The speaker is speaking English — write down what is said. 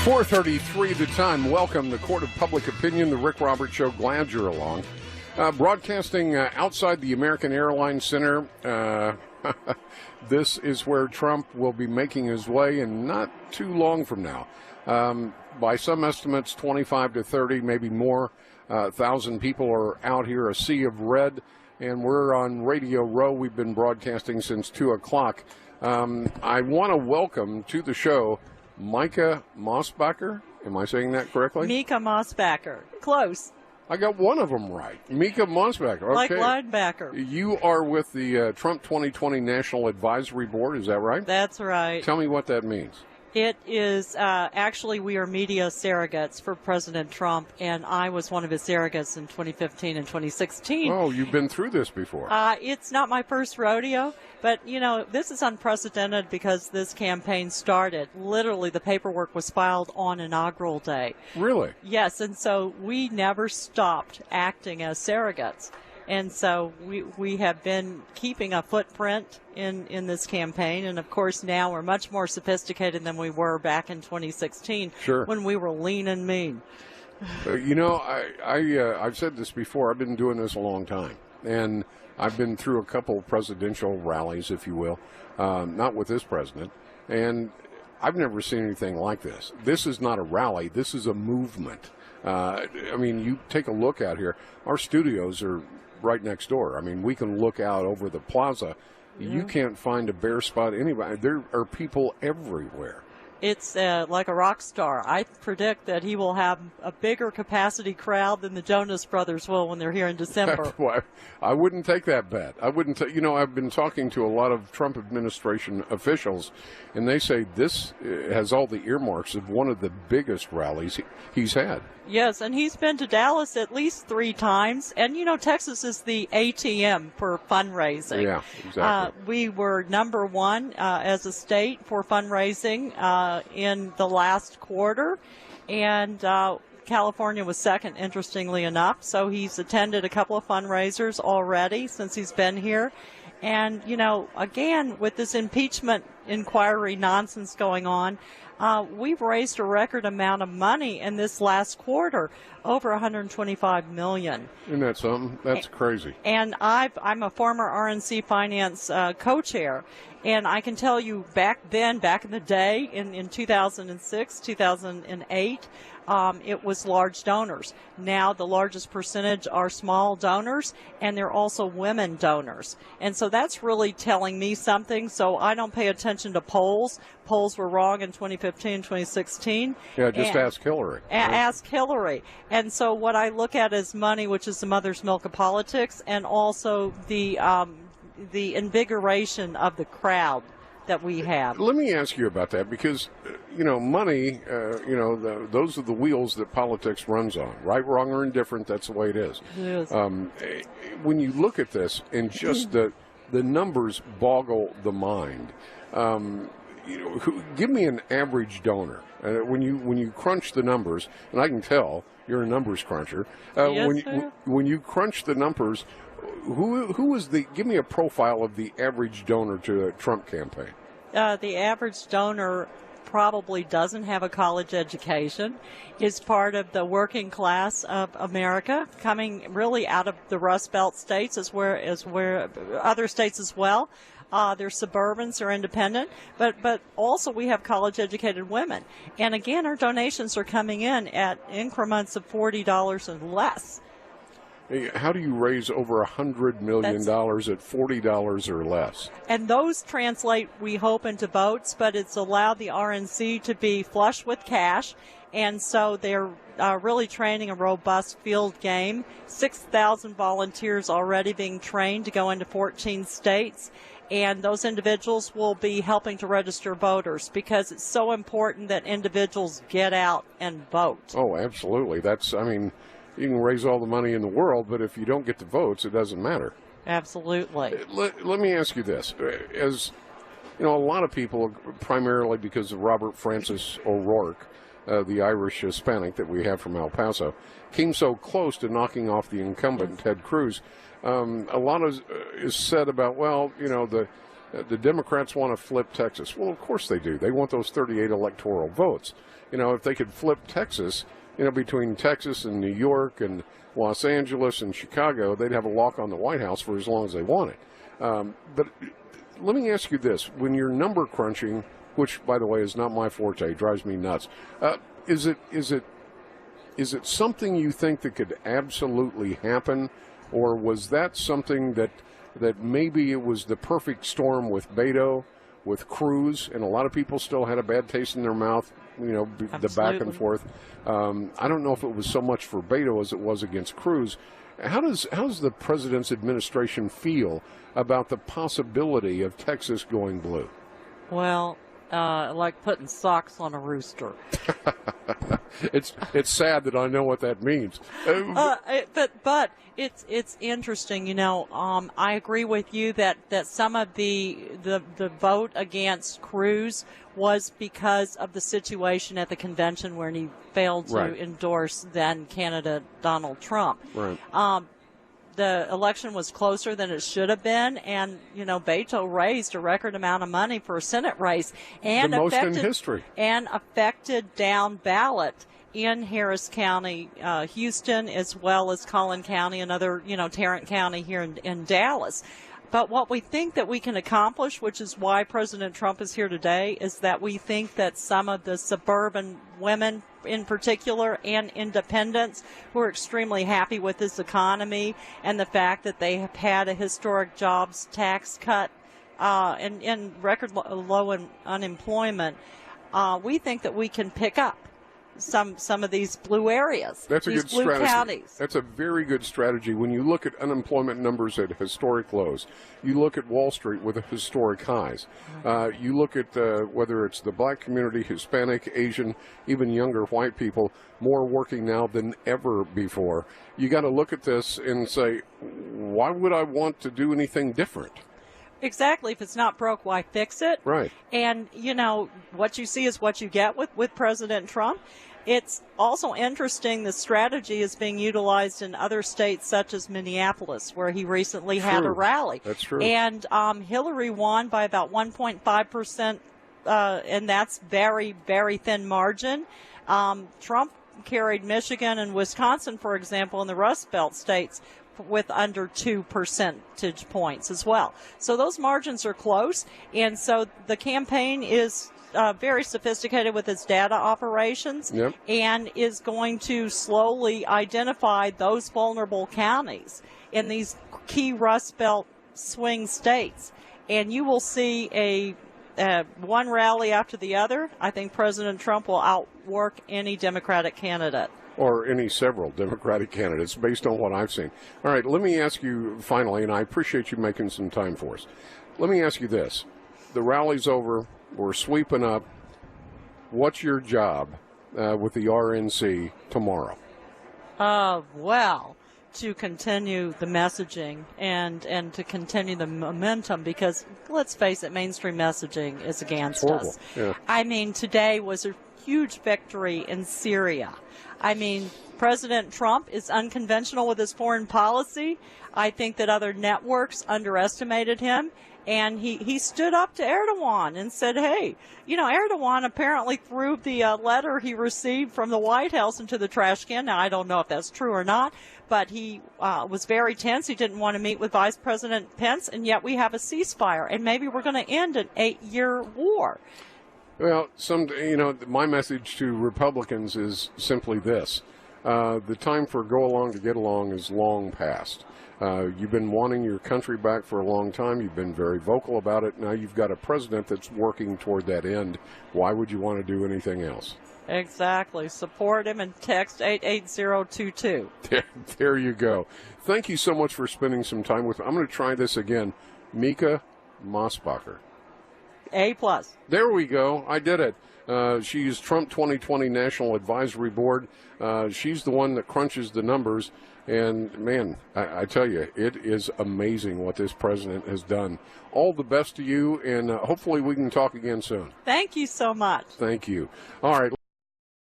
4:33 the time. Welcome to Court of Public Opinion, the Rick Roberts Show. Glad you're along. Broadcasting outside the American Airlines Center. This is where Trump will be making his way, and not too long from now. By some estimates, 25 to 30, maybe more, 1,000 people are out here, a sea of red, and we're on Radio Row. We've been broadcasting since 2 o'clock. I want to welcome to the show Mica Mosbacher. Am I saying that correctly? Mica Mosbacher. Close. I got one of them right. Mica Mosbacher. Okay. Like linebacker. You are with the Trump 2020 National Advisory Board, is that right? That's right. Tell me what that means. It is, actually, we are media surrogates for President Trump, and I was one of his surrogates in 2015 and 2016. Oh, you've been through this before. It's not my first rodeo, but, you know, this is unprecedented because this campaign started. Literally, the paperwork was filed on inaugural day. Really? Yes, and so we never stopped acting as surrogates. And so we have been keeping a footprint in this campaign. And, of course, now we're much more sophisticated than we were back in 2016 when we were lean and mean. You know, I've said this before. I've been doing this a long time. And I've been through a couple presidential rallies, if you will, not with this president. And I've never seen anything like this. This is not a rally. This is a movement. I mean, you take a look out here. Our studios are right next door. I mean, we can look out over the plaza. Yeah. You can't find a bare spot anywhere. There are people everywhere. It's like a rock star. I predict that he will have a bigger capacity crowd than the Jonas Brothers will when they're here in December. Well, I wouldn't take that bet. I wouldn't. You know, I've been talking to a lot of Trump administration officials, and they say this has all the earmarks of one of the biggest rallies he's had. Yes, and he's been to Dallas at least 3 times. And, you know, Texas is the ATM for fundraising. Yeah, exactly. We were number 1 as a state for fundraising in the last quarter. And California was second, interestingly enough. So he's attended a couple of fundraisers already since he's been here. And, you know, again, with this impeachment inquiry nonsense going on, we've raised a record amount of money in this last quarter, over $125 million. Isn't that something? That's crazy. And I'm a former RNC Finance co-chair, and I can tell you back in the day, in 2006, 2008, it was large donors. Now the largest percentage are small donors, and they're also women donors. And so that's really telling me something. So I don't pay attention to polls. Polls were wrong in 2015, 2016. Yeah, just ask Hillary. Ask Hillary. And so what I look at is money, which is the mother's milk of politics, and also the invigoration of the crowd that we have. Let me ask you about that because, you know, money, those are the wheels that politics runs on. Right, wrong, or indifferent, that's the way it is. It is. When you look at this and just the numbers boggle the mind, give me an average donor. When you crunch the numbers, and I can tell you're a numbers cruncher. Yes, when you crunch the numbers, who is give me a profile of the average donor to a Trump campaign? The average donor probably doesn't have a college education, is part of the working class of America, coming really out of the Rust Belt states as where other states as well. They're suburbans, they're independent, but also we have college-educated women. And again, our donations are coming in at increments of $40 and less. How do you raise over $100 million at $40 or less? And those translate, we hope, into votes, but it's allowed the RNC to be flush with cash, and so they're really training a robust field game. 6,000 volunteers already being trained to go into 14 states. And those individuals will be helping to register voters because it's so important that individuals get out and vote. Oh, absolutely. You can raise all the money in the world, but if you don't get the votes, it doesn't matter. Absolutely. Let me ask you this. As you know, a lot of people, primarily because of Robert Francis O'Rourke, the Irish Hispanic that we have from El Paso, came so close to knocking off the incumbent, Ted Cruz. A lot is said about, well, you know, the Democrats want to flip Texas. Well, of course they do. They want those 38 electoral votes. If they could flip Texas, between Texas and New York and Los Angeles and Chicago, they'd have a lock on the White House for as long as they wanted. But let me ask you this. When you're number crunching, which, by the way, is not my forte, drives me nuts, is it something you think that could absolutely happen, or was that something that maybe it was the perfect storm with Beto, with Cruz, and a lot of people still had a bad taste in their mouth, the back and forth. I don't know if it was so much for Beto as it was against Cruz. How does the president's administration feel about the possibility of Texas going blue? Well, like putting socks on a rooster. It's sad that I know what that means. But it's interesting. I agree with you that some of the vote against Cruz was because of the situation at the convention where he failed to endorse then candidate Donald Trump. Right. The election was closer than it should have been, and Beto raised a record amount of money for a Senate race, and the most in history, and affected down ballot in Harris County, Houston, as well as Collin County and other Tarrant County here in Dallas. But what we think that we can accomplish, which is why President Trump is here today, is that we think that some of the suburban women in particular and independents who are extremely happy with this economy and the fact that they have had a historic jobs tax cut and record low unemployment, we think that we can pick up some of these blue areas. That's a these good blue strategy. Counties. That's a very good strategy. When you look at unemployment numbers at historic lows, you look at Wall Street with historic highs. You look at whether it's the black community, Hispanic, Asian, even younger white people, more working now than ever before. You got to look at this and say, why would I want to do anything different? Exactly. If it's not broke, why fix it? Right. And, what you see is what you get with President Trump. It's also interesting the strategy is being utilized in other states such as Minneapolis, where he recently had a rally. That's true. And Hillary won by about 1.5%, and that's very, very thin margin. Trump carried Michigan and Wisconsin, for example, in the Rust Belt states with under 2 percentage points as well. So those margins are close, and so the campaign is very sophisticated with its data operations and is going to slowly identify those vulnerable counties in these key Rust Belt swing states. And you will see a one rally after the other. I think President Trump will outwork any Democratic candidate. Or any several Democratic candidates, based on what I've seen. All right, let me ask you finally, and I appreciate you making some time for us. Let me ask you this. The rally's over. We're sweeping up. What's your job with the RNC tomorrow? Well, to continue the messaging and to continue the momentum, because let's face it, mainstream messaging is against us. Yeah. I mean, today was a huge victory in Syria. I mean, President Trump is unconventional with his foreign policy. I think that other networks underestimated him. And he stood up to Erdogan and said, hey, Erdogan apparently threw the letter he received from the White House into the trash can. Now, I don't know if that's true or not, but he was very tense. He didn't want to meet with Vice President Pence, and yet we have a ceasefire, and maybe we're going to end an 8-year war. Well, my message to Republicans is simply this. The time for go along to get along is long past. You've been wanting your country back for a long time. You've been very vocal about it. Now you've got a president that's working toward that end. Why would you want to do anything else? Exactly. Support him and text 88022. There you go. Thank you so much for spending some time with me. I'm going to try this again. Mica Mosbacher. A+. There we go. I did it. She's Trump 2020 National Advisory Board. She's the one that crunches the numbers. And, man, I tell you, it is amazing what this president has done. All the best to you, and hopefully we can talk again soon. Thank you so much. Thank you. All right.